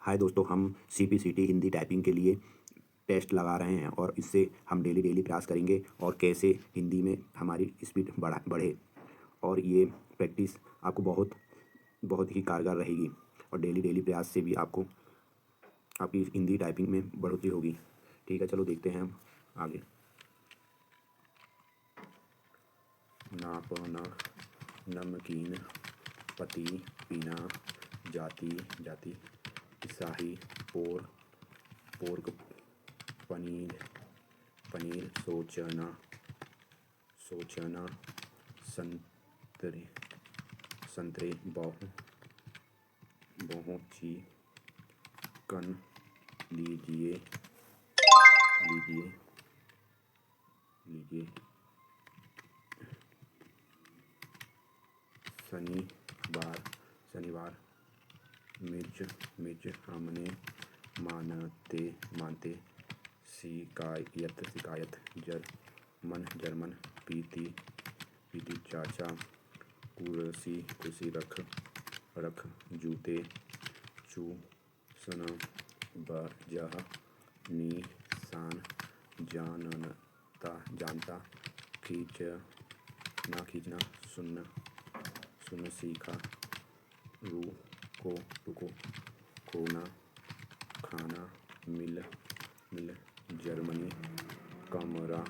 हाय दोस्तों, हम CPCT Hindi typing के लिए टेस्ट लगा रहे हैं और इससे हम डेली प्रयास करेंगे और कैसे हिंदी में हमारी स्पीड बढ़े। और ये प्रैक्टिस आपको बहुत बहुत ही कारगर रहेगी और डेली प्रयास से भी आपकी हिंदी टाइपिंग में बढ़ोतरी होगी। ठीक है, चलो देखते हैं हम आगे। नापना, नमकीन, पति, पीना, जाति, शाही, पोर्क, पनीर, सोचना, संतरे, बहु, चिकन, लीजिए, शनिवार, मिर्च, हमने मानते, शिकायत, जर्मन, पीती, चाचा, कुर्सी, रख, जूते, चूसना, वजह, निशान, जानता, खींचना, सुन, सीखा, रुको, खोना, खाना, मिल, जर्मनी, कमरा,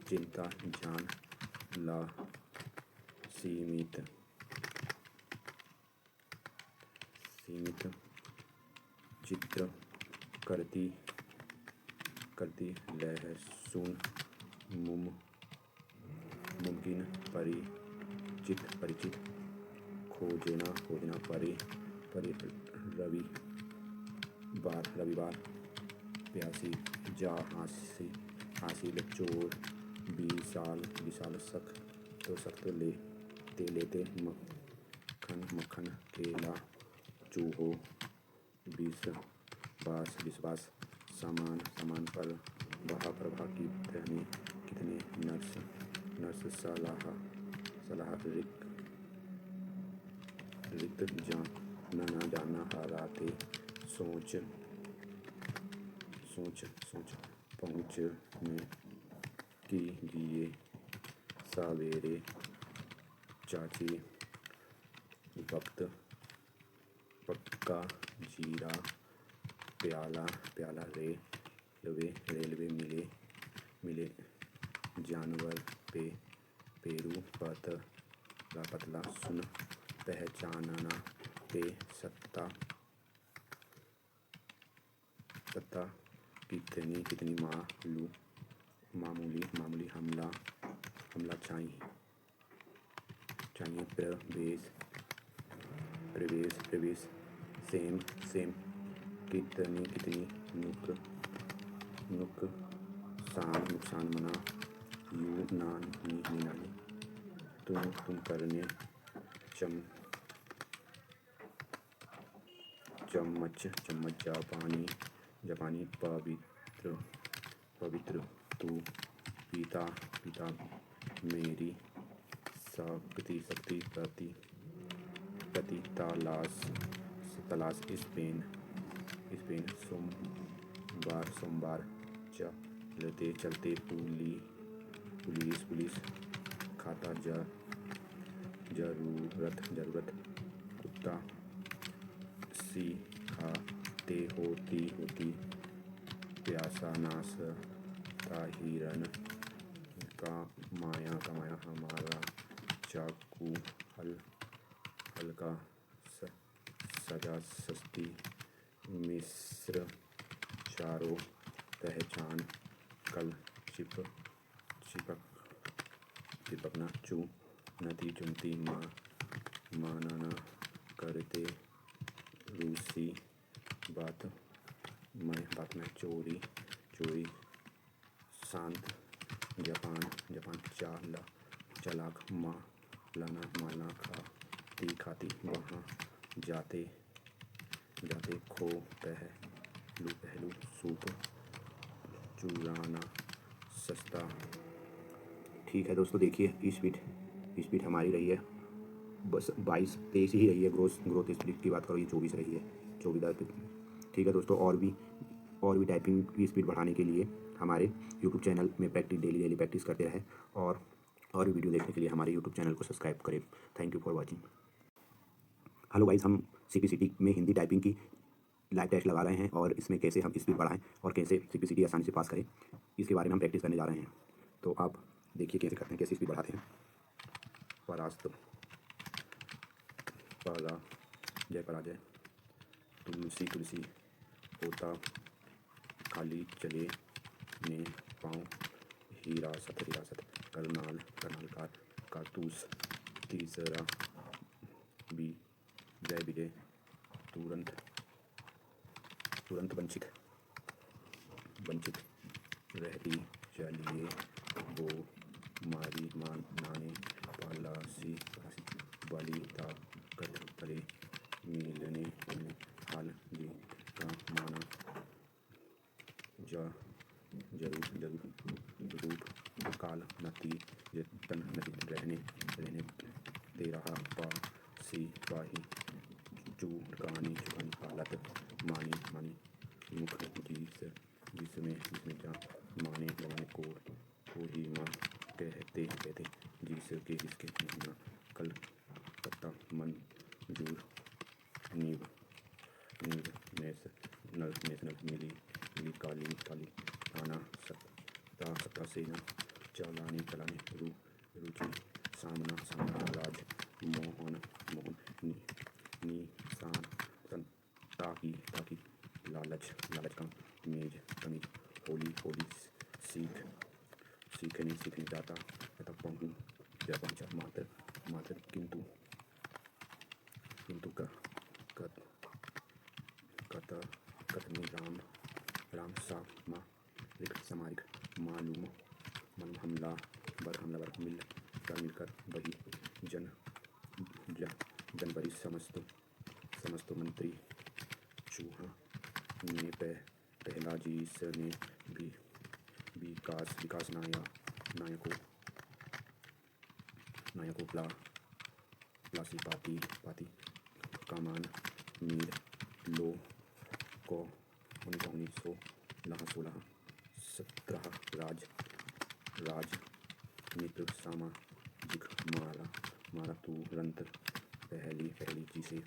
चिंता, जान, ला, सीमित, चित्र, करती, लहसुन, मुमकिन, परिचित, खोजना, रविवार, प्यासी, हासिल, चोर, विशाल, सख्त, लेते, मक्खन, केला, चूहो, विश्वास, सामान, प्रभा, कितने, नर्स, सलाह, रिक्त, जानना, हराते, सोच, पहुँचने, कीजिए, सवेरे, चाची, वक्त, पक्का, जीरा, प्याला, रेलवे, मिले, जानवर, पेरू, पतला, सुन, पहचानना, पे, सत्ता, कितनी, मामूली, हमला, चाहिए, प्रवेश, सेम, कितनी, नुकसान, मना, यूनानी, तुम करने, चम्मच, जापानी, पवित्र, तू, पिता, मेरी, शक्ति, प्रति, तलाश, स्पेन, सोमवार, चलते, पुलिस, खाता, जरूरत, कुत्ता, सिखाते, होती, प्यासा, नाश्ता, हिरन, कमाया, हमारा, चाकू, हल्का, सजा, सस्ती, मिस्र, चारों, पहचान, कल, चिपकना, नदी, चुनती, मानना, करते, रूसी, बात में, चोरी, शांत, जापान, चालाक, मालना, खाती, वहाँ, जाते, खो, पहलू, सूप, चुराना, सस्ता। ठीक है दोस्तों, देखिए स्पीड हमारी रही है बस 22-23 ही रही है। ग्रोथ स्पीड की बात करो, ये 24 रही है, 24। ठीक है दोस्तों, और भी टाइपिंग की स्पीड बढ़ाने के लिए हमारे यूट्यूब चैनल में डेली प्रैक्टिस करते रहें, और भी वीडियो देखने के लिए हमारे यूट्यूब चैनल को सब्सक्राइब करें। Thank you for watching. Hello guys, हम सीपीसीटी में हिंदी टाइपिंग की लाइव टेस्ट लगा रहे हैं, और इसमें कैसे हम स्पीड बढ़ाएं और कैसे सीपीसीटी आसानी से पास करें, इसके बारे में हम प्रैक्टिस करने जा रहे हैं। तो आप देखिए कैसे करते हैं, कैसे स्पीड बढ़ाते हैं। परास्त, परा, जय पराजय, तुलसी तुलसी, होता, खाली चले, ने, पाँव, हिरासत हिरासत, करनाल करनाल, कारतूस, तीसरा, बी, जय विजय, तुरंत तुरंत, वंचित वंचित, रहती, चलिए, वो, मारी मान नाने, पलासी बलि, ताकत तले, मिलने मिलने, हाल जी का माना, जा जरूर जरूर, रूप, काल, नती, यतन नती, रहने रहने, दे रहा, पा, सिपाही, चुकानी चुकानी, हालत, मानी मानी, मुख, जिसमें जा, माने जमाने को ही माँ, कहते कहते, जिसके महीना, कल कत्ता, मंजूर, नीब नीब, नेशनल, मिली मिली, काली काली, आना, सत्ता सेना, चलाने रुचि, सामना सामना, राज, मोहन मोहन, निशान, ताकि ताकि, लालच लालच का, मेज तमीज, होली होली, सीखने जाता पहुँचा, मात्र, किंतु का, कतनी, राम सा, मा, समारिक, मालूम, हमला बर, मिलकर, बही, जनवरी, समस्त मंत्री, चूहा, ने, पहला, जिसने विकास नायकों, प्लासी, पाती, कमान, मीर, लो, को, 1916, 17, राज, मित्र, सामाजिक, मारा, तुरंत, पहली जिसे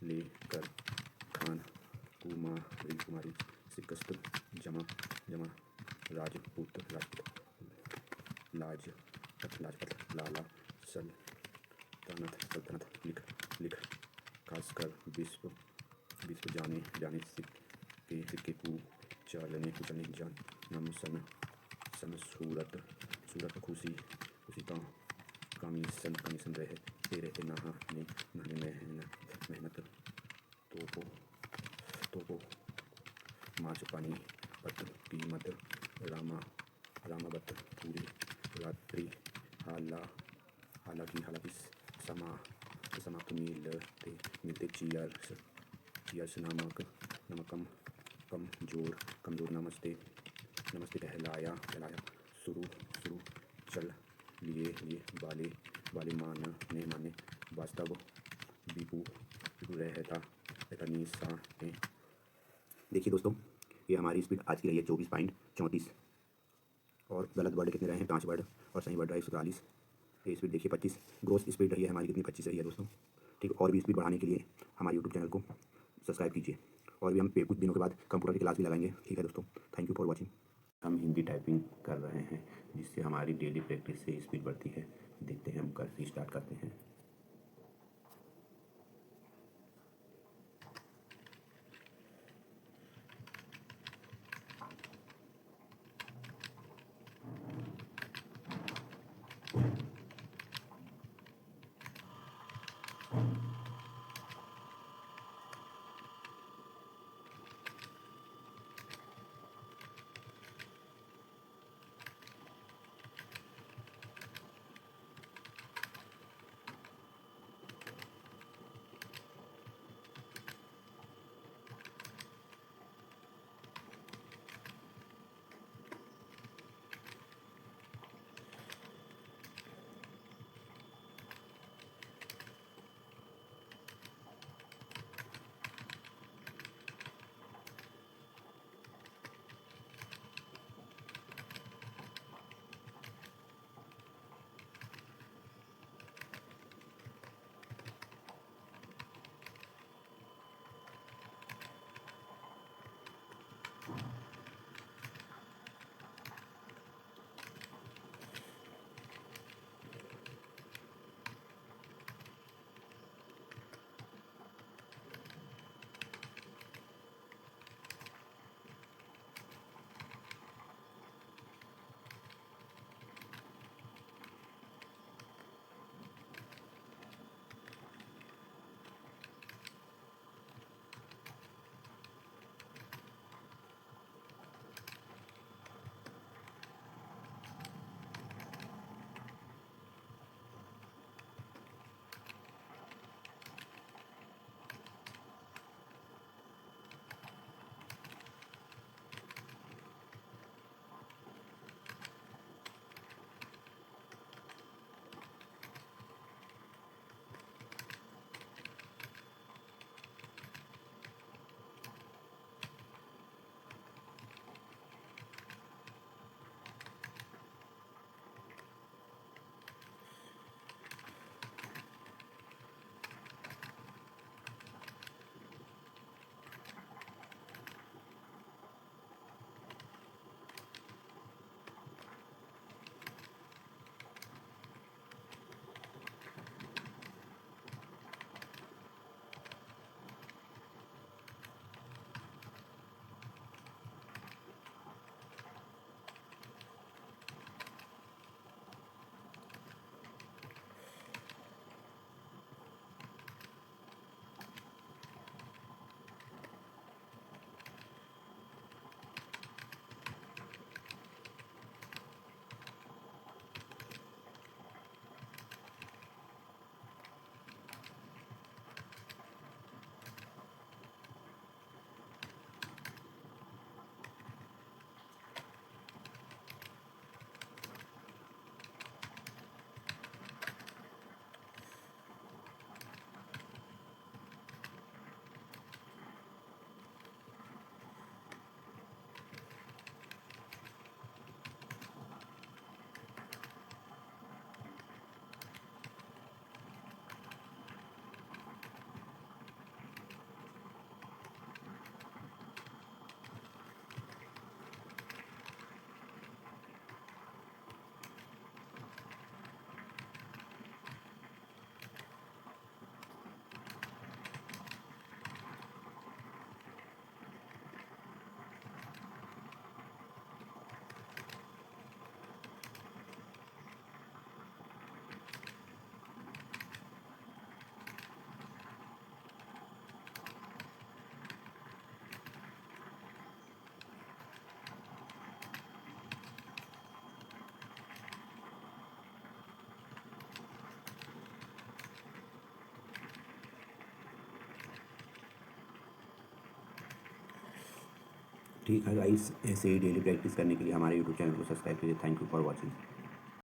लेकर, खान, कुमारी, शिकस्त, जमा, राजपूत, लाजपत, लाला, सल्तनत, लिख, खासकर, विश्व जाने, सिक्के को चलने, नम, सन, सूरत, खुशी, कमीशन, रहे, नहाने, मेहनत, तोपो, मार्च, पानी, पत्र, कीमत, रामावत, पूरी रात्रि, हालांकि, समाप्त, मिलते, चियर्स, नमक, कमजोर, नमस्ते, कहलाया, शुरू, चल लिए, वाले, माने, वास्तव, विपु रहता, निशाने। देखिए दोस्तों, ये हमारी स्पीड आज की रही है 24.34, और गलत वर्ड कितने रहे हैं, 5 वर्ड, और सही वर्ड रहे 140। ये स्पीड देखिए 25, ग्रोथ स्पीड रही है हमारी कितनी, 25 रही है दोस्तों। ठीक, और भी स्पीड बढ़ाने के लिए हमारे यूट्यूब चैनल को सब्सक्राइब कीजिए, और भी हम कुछ दिनों के बाद कंप्यूटर की क्लास भी लगाएंगे। ठीक है दोस्तों, थैंक यू फॉर वॉचिंग। हम हिंदी टाइपिंग कर रहे हैं, जिससे हमारी डेली प्रैक्टिस से स्पीड बढ़ती है। देखते हैं, हम कैसे स्टार्ट करते हैं। ठीक है गाइस, ऐसे ही डेली प्रैक्टिस करने के लिए हमारे यूट्यूब चैनल को सब्सक्राइब कीजिए। Thank you for watching.